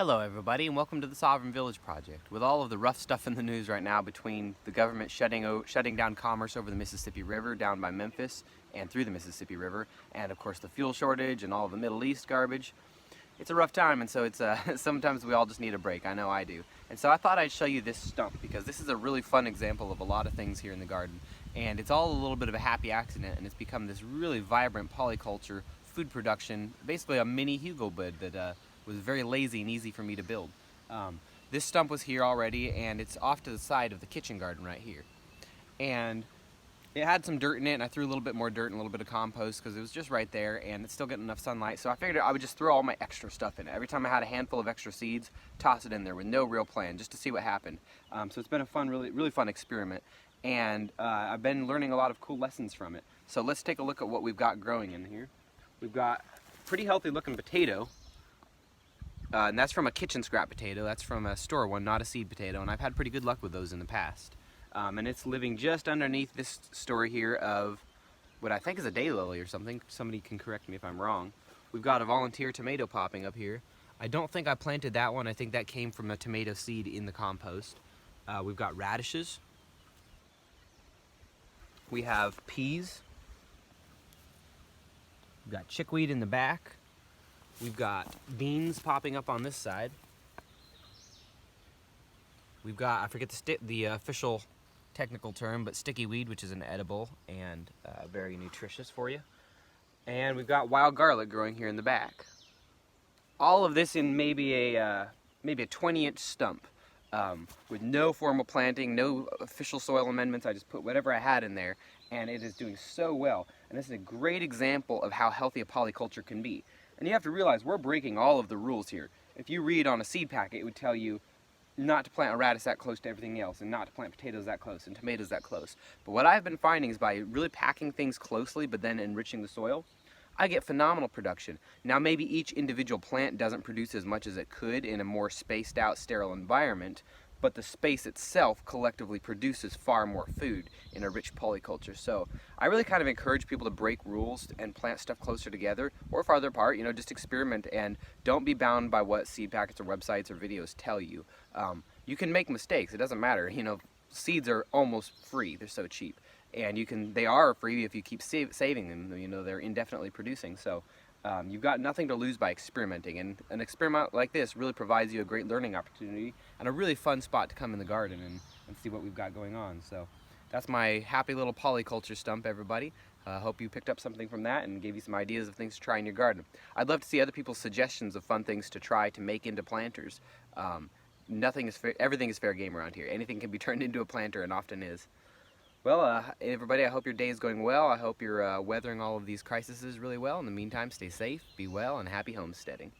Hello everybody and welcome to the Sovereign Village Project. With all of the rough stuff in the news right now between the government shutting down commerce over the Mississippi River down by Memphis and through the Mississippi River, and of course the fuel shortage and all of the Middle East garbage, it's a rough time, and so it's sometimes we all just need a break. I know I do. And so I thought I'd show you this stump because this is a really fun example of a lot of things here in the garden, and it's all a little bit of a happy accident, and it's become this really vibrant polyculture food production, basically a mini hugel bed that was very lazy and easy for me to build. This stump was here already, and it's off to the side of the kitchen garden right here. And it had some dirt in it, and I threw a little bit more dirt and a little bit of compost because it was just right there, and it's still getting enough sunlight. So I figured I would just throw all my extra stuff in it. Every time I had a handful of extra seeds, toss it in there with no real plan, just to see what happened. So it's been a fun, really fun experiment, and I've been learning a lot of cool lessons from it. So let's take a look at what we've got growing in here. We've got a pretty healthy looking potato. And that's from a kitchen scrap potato. That's from a store one, not a seed potato, and I've had pretty good luck with those in the past. And it's living just underneath this story here of what I think is a daylily or something. Somebody can correct me if I'm wrong. We've got a volunteer tomato popping up here. I don't think I planted that one. I think that came from a tomato seed in the compost. We've got radishes. We have peas. We've got chickweed in the back. We've got beans popping up on this side. We've got, I forget the official technical term, but sticky weed, which is an edible and very nutritious for you. And we've got wild garlic growing here in the back. All of this in maybe a 20-inch stump with no formal planting, no official soil amendments. I just put whatever I had in there, and it is doing so well. And this is a great example of how healthy a polyculture can be. And you have to realize we're breaking all of the rules here. If you read on a seed packet, it would tell you not to plant a radish that close to everything else, and not to plant potatoes that close, and tomatoes that close. But what I've been finding is by really packing things closely, but then enriching the soil, I get phenomenal production. Now maybe each individual plant doesn't produce as much as it could in a more spaced out, sterile environment, but the space itself collectively produces far more food in a rich polyculture. So I really kind of encourage people to break rules and plant stuff closer together or farther apart, just experiment and don't be bound by what seed packets or websites or videos tell you. You can make mistakes, it doesn't matter. Seeds are almost free, they're so cheap. And they are free if you keep saving them, they're indefinitely producing. So you've got nothing to lose by experimenting, and an experiment like this really provides you a great learning opportunity and a really fun spot to come in the garden and see what we've got going on. So that's my happy little polyculture stump, everybody. I hope you picked up something from that and gave you some ideas of things to try in your garden. I'd love to see other people's suggestions of fun things to try to make into planters. Everything is fair game around here. Anything can be turned into a planter, and often is. Well, everybody, I hope your day is going well. I hope you're weathering all of these crises really well. In the meantime, stay safe, be well, and happy homesteading.